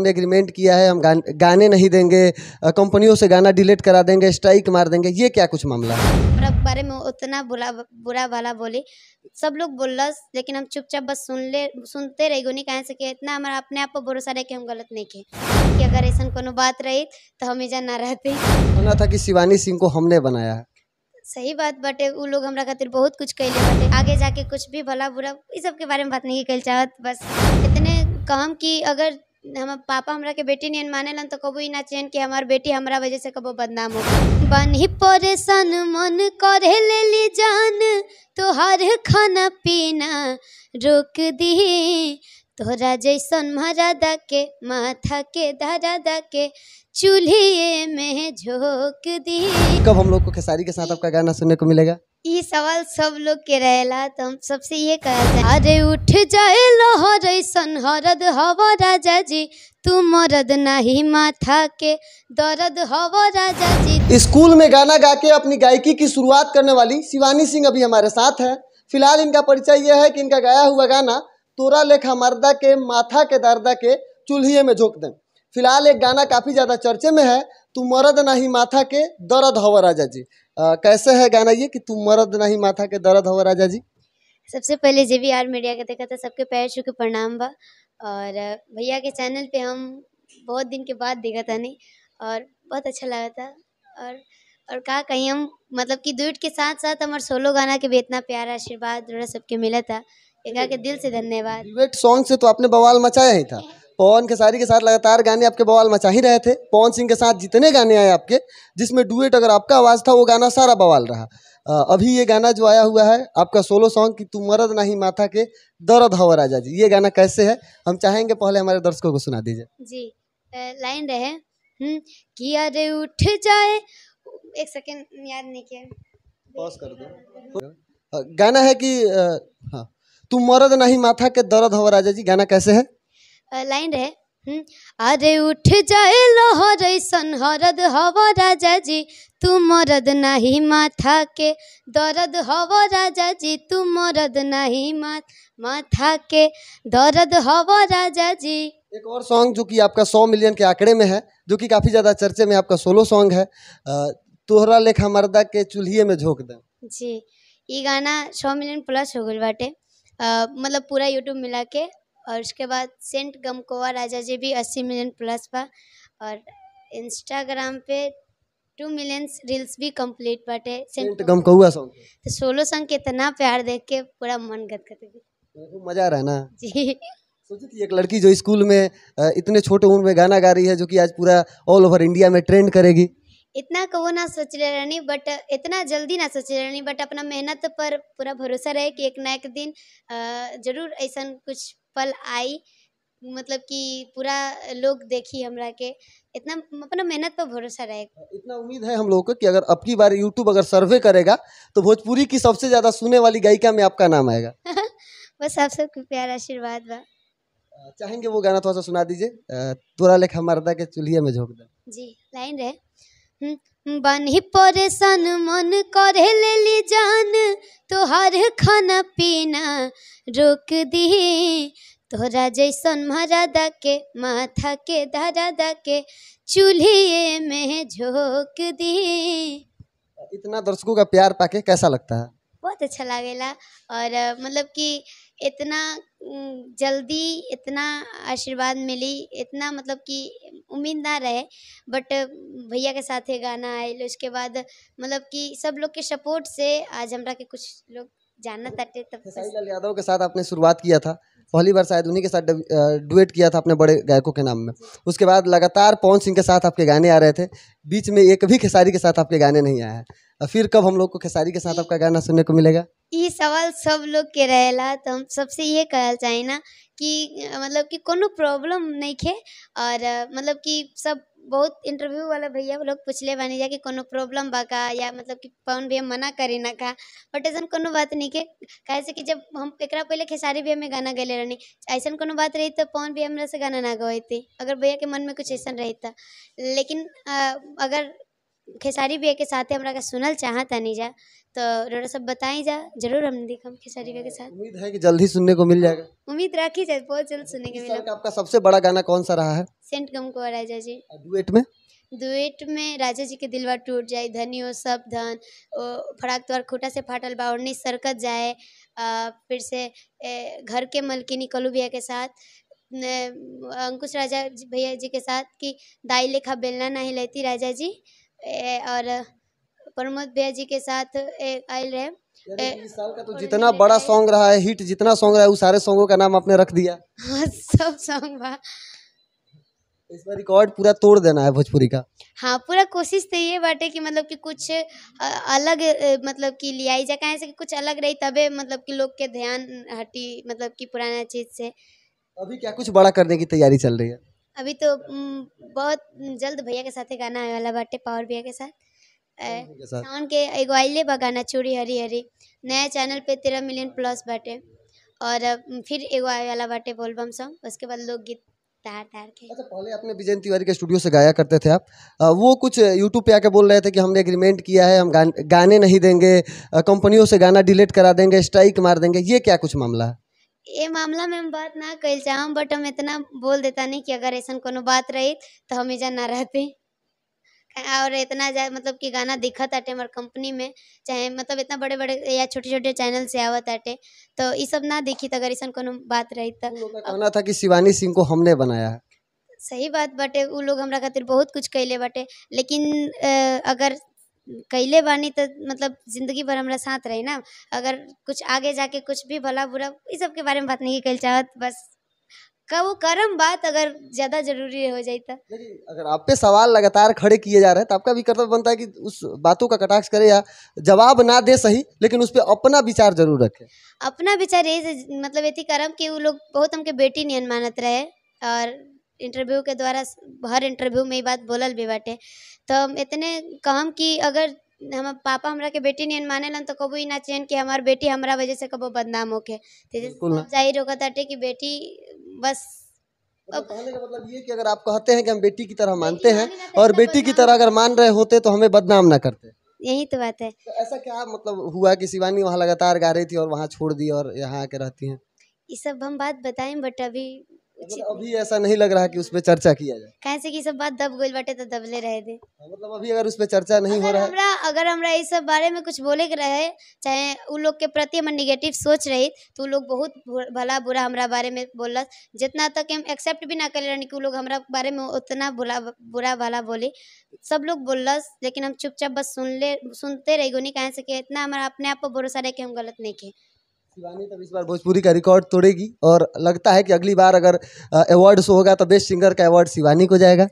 हमने एग्रीमेंट किया है, हम गाने नहीं देंगे, कंपनियों से गाना डिलीट करा देंगे, स्ट्राइक मार देंगे, ये क्या कुछ मामला है? हमरा बारे में उतना बुरा भला बोली, सब लोग बोलस, लेकिन हम चुपचाप बस सुनते रही गोनी। कहे से कि इतना हमारा अपने आप पर भरोसा रहे कि हम गलत नहीं के, कि अगर ऐसा कोनो बात रही तो हम इजा ना रहते। सुना था कि शिवानी सिंह को हमने बनाया है। सही बात बाटे, उ लोग हमरा खातिर बहुत कुछ कैले बाटे। आगे जाके कुछ भी भला बुरा इस सब के बारे में बात नहीं कइल चाहत। बस इतने कहम कि अगर हम पापा हमरा के बेटी नियन मानेलन तो कबो ई ना चाहेन कि हमार बेटी हमरा वजह से कबो बदनाम हो। बानी परेशान मन करे लेली जान, तोहार खाना पीना रोक दी, तोहरा जैसन मरादा के माथा के दर्द के चूल्हे में झोंक दी। कब हम लोग को खेसारी के साथ आपका गाना सुनने को मिलेगा? ये सवाल सब लोग के रहेला, तो हम सबसे ये कहते हैं, अरे उठ जाए लहर ऐसन हरद हवा राजा जी, तू मरद नहीं माथा के दर्द हवा राजा जी। स्कूल में गाना गा के अपनी गायकी की शुरुआत करने वाली शिवानी सिंह अभी हमारे साथ है। फिलहाल इनका परिचय यह है कि इनका गाया हुआ गाना तोरा लेखा मर्दा के माथा के दर्दा के चूल्हे में झोंक दें। फिलहाल एक गाना काफी ज्यादा चर्चे में है, तू मरद नहीं माथा के दर्द हवा राजा जी। कैसे है गाना ये कि तू मरद नहीं माथा के दर्द हवा राजा जी? सबसे पहले JVR मीडिया के देखा था, सबके पैर छू के प्रणाम बा। और भैया के चैनल पे हम बहुत दिन के बाद देखा था नहीं, और बहुत अच्छा लगा था। और का कहीं हम मतलब कि डुएट के साथ साथ हमारे सोलो गाना के भी इतना प्यारा आशीर्वाद सबके मिला था, एक के दिल से धन्यवाद। डुएट सॉन्ग से तो आपने बवाल मचाया ही था। पवन खेसारी के साथ लगातार गाने आपके बवाल मचा ही रहे थे। पवन सिंह के साथ जितने गाने आए आपके, जिसमें डुएट अगर आपका आवाज़ था, वो गाना सारा बवाल रहा। अभी ये गाना जो आया हुआ है आपका सोलो सॉन्ग कि तू मरद नहीं माथा के दर्द हवा राजा जी, ये गाना कैसे है? हम चाहेंगे पहले हमारे दर्शकों को सुना दीजिए जी। लाइन रहे कि अरे उठ जाए, एक सेकेंड याद नहीं किया, पॉज कर दो। गाना है कि हाँ, तू मरद नहीं माथा के दर्द हवा राजा जी, गाना कैसे है? लाइन रहे अरे उठ जाए लहर ऐसन हरद हवा राजा जी, तू मरद नहीं माथा के दर्द हवा राजा जी, तू मरद नहीं माथा के दर्द हवा राजा जी। एक और सॉन्ग जो कि आपका 100 मिलियन के आंकड़े में है, जो कि काफ़ी ज़्यादा चर्चे में, आपका सोलो सॉन्ग है, तोहरा लेखा मर्दा के चूल्हे में झोंक दें जी। ये गाना 100 मिलियन प्लस हो गई बाटे, मतलब पूरा यूट्यूब मिला के। और उसके बाद सेंट गमकोवा राजा जी भी 80 मिलियन प्लस बा, और इंस्टाग्राम पे 2 मिलियन रील्स भी कंप्लीट बाटे सेंट गमकोवा सॉन्ग। तो सोलो सॉन्ग के इतना प्यार देख के पूरा मन गदगद मजा आ रहा है ना जी। सोची थी एक लड़की जो स्कूल में इतने छोटे उम्र में गाना गा रही है, जो कि आज पूरा ऑल ओवर इंडिया में ट्रेंड करेगी। इतना कबो ना सोच ले रहनी, बट इतना जल्दी ना सोच ले रहनी, बट अपना मेहनत पर पूरा भरोसा रहे कि एक ना एक दिन जरूर ऐसा कुछ पल आई, मतलब कि पूरा लोग देखी हमरा के। इतना अपना मेहनत पर भरोसा रहे। इतना उम्मीद है हम लोगों को कि अगर अब की बार यूट्यूब अगर सर्वे करेगा तो भोजपुरी की सबसे ज्यादा सुने वाली गायिका में आपका नाम आएगा। बस आप सबको प्यारा आशीर्वाद बा। चाहेंगे वो गाना थोड़ा सा सुना दीजिए, तोरा लेखा मर्दा के चूल्हे में झोंक दे। जी। लाइन रहे बानी परेशान मन करे लेली जान, तोहार खाना पीना रोक दी, तोहरा जैसन मरादा के माथा के दर्द के चूल्हे में झोंक दी। इतना दर्शकों का प्यार पाके कैसा लगता है? बहुत अच्छा लगेला, और मतलब कि इतना जल्दी इतना आशीर्वाद मिली, इतना मतलब कि उम्मीद ना रहे, बट भैया के साथ गाना आयल, उसके बाद मतलब कि सब लोग के सपोर्ट से आज हमरा के कुछ लोग जानत आते। तब खेसारी लाल यादव के साथ आपने शुरुआत किया था, पहली बार शायद उन्हीं के साथ डुएट किया था अपने बड़े गायकों के नाम में। उसके बाद लगातार पवन सिंह के साथ आपके गाने आ रहे थे, बीच में एक भी खेसारी के साथ आपके गाने नहीं आया है। फिर कब हम लोग को खेसारी के साथ आपका गाना सुनने को मिलेगा? ये सवाल सब लोग के रहेला, तो हम सबसे ये कहल चाहे ना कि मतलब कि कोनो प्रॉब्लम नहीं खे, और मतलब कि सब बहुत इंटरव्यू वाला भैया लोग पूछले बानी जा कि कोनो प्रॉब्लम बा का, या मतलब कि पवन भैया मना करी ना का, बट ऐसा कोनो बात नहीं के। कैसे कि जब हम एकरा पहले खेसारी भैया में गाना गले रहनी, ऐसा कोनो बात रही तो पवन भैया हमरा से गाना ना गवाते, अगर भैया के मन में कुछ ऐसा रही था। लेकिन अगर खेसारी भैया के साथे हमरा के सुनल चाहत नहीं जा, तो रोरा सब बताई जा, जरूर हम देखम खेसारी भैया के साथ। उम्मीद है कि जल्द ही सुनने को मिल जाएगा। उम्मीद रखी जाए, बहुत जल्द सुनने के इस मिला। साल का आपका सबसे बड़ा गाना कौन सा रहा है? सेंट कम को राजा जी। डुएट में? डुएट में राजा जी के दिलवा टूट जाए, धनियो सब धन, फराक तोर खूटा से फाटल बा, ओढ़नी सरकत जाए, फिर से घर के मलकिनी कलू भैया के साथ, अंकुश राजा भैया जी के साथ कि दाई लेखा बेलना नहीं लेती राजा जी, और प्रमोद भैया जी के साथ आयल रहे। इस साल का तो जितना बड़ा सॉन्ग रहा है, हिट जितना सॉन्ग रहा है, उस सारे सॉन्गों का नाम आपने रख दिया। हाँ, सब सॉन्ग बा। इस बार रिकॉर्ड पूरा तोड़ देना है भोजपुरी का। हाँ, पूरा कोशिश तो ये बाटे कि मतलब कि कुछ अलग मतलब कि लियाई जाए, कहे से कि कुछ अलग रही तबे मतलब कि लोग के ध्यान हटी मतलब कि पुराना चीज से। अभी क्या कुछ बड़ा करने की तैयारी चल रही है? अभी तो बहुत जल्द भैया के साथ गाना आने वाला बाटे, पावर भैया के साथ। सावन के एगो आइले बा गाना चूड़ी हरी हरी, नया चैनल पे 13 मिलियन प्लस बाटे, और फिर एगो आए वाला बाटे बोलबम सॉन्ग, उसके बाद लोकगीत तार तार के। अच्छा, पहले अपने विजय तिवारी के स्टूडियो से गाया करते थे आप, वो कुछ यूट्यूब पे आके बोल रहे थे कि हमने एग्रीमेंट किया है, हम गाने नहीं देंगे, कंपनियों से गाना डिलीट करा देंगे, स्ट्राइक मार देंगे, ये क्या कुछ मामला है? ये मामला में हम बात ना कल चाहम, बट हम इतना बोल देता नहीं कि अगर ऐसा कोनो बात रही तो हम इजा ना रहते, और इतना मतलब कि गाना दिखत आटे हमारे कंपनी में, चाहे मतलब इतना बड़े बड़े या छोटे छोटे चैनल से आवत आटे, तो ये सब ना देखी तो अगर ऐसा कोनो बात रही तो। कहना था कि शिवानी सिंह को हमने बनाया है। सही बात बाटे, उ लोग हमरा खातिर बहुत कुछ कैले बाटे, लेकिन अगर कैले बानी तो मतलब जिंदगी भर हमरा साथ रही ना। अगर कुछ आगे जाके कुछ भी भला बुरा इस सब के बारे में बात नहीं कल चाहत, बस वो करम बात अगर ज्यादा जरूरी हो जाए तो। लेकिन अगर आप पे सवाल लगातार खड़े किए जा रहे हैं तो आपका भी कर्तव्य बनता है कि उस बातों का कटाक्ष करे या जवाब ना दे सही, लेकिन उस पर अपना विचार जरूर रखें। अपना विचार ये मतलब ये करम कि वो लोग बहुत हमके बेटी नियन मानत रहे, और इंटरव्यू के द्वारा हर इंटरव्यू में ये बात बोलल भी बाटे, तो हम इतने कहम कि अगर हम पापा हमरा के बेटी नियन मानेलन तो कबू ही ना चैन कि हमार बेटी हमरा वजह से कबो बदनाम होके, जाहिर होगा कि बेटी बस। कहने का मतलब ये कि अगर आप कहते हैं कि हम बेटी की तरह मानते हैं और बेटी की तरह अगर मान रहे होते तो हमें बदनाम ना करते। यही तो बात है। तो ऐसा क्या मतलब हुआ कि शिवानी वहाँ लगातार गा रही थी और वहाँ छोड़ दी और यहाँ आके रहती हैं? ये सब हम बात बताएं, बट अभी ऐसा नहीं लग रहा कि उस पर चर्चा किया जाए, कैसे कि सब बात दब गई बाटे तो दबले रहे दे। मतलब अभी अगर उस पर चर्चा नहीं हो रहा है, अगर हमरा इस सब बारे में कुछ बोले के रहे, चाहे उ लोग के प्रति हम निगेटिव सोच रही, तो उ लोग बहुत भला बुरा हमरा बारे में बोलस, जितना तक हम एक्सेप्ट भी ना कर रही कि उ लोग हमरा बारे में उतना बुरा भला बोली, सब लोग बोलस, लेकिन हम चुपचाप बस सुनते रही गोनी, कहे से कि इतना हमारा अपने आप पर भरोसा रहे कि हम गलत नहीं किए। शिवानी तब इस बार भोजपुरी का रिकॉर्ड तोड़ेगी और लगता है कि अगली बार अगर अवार्ड शो होगा तो बेस्ट सिंगर का अवार्ड शिवानी को जाएगा।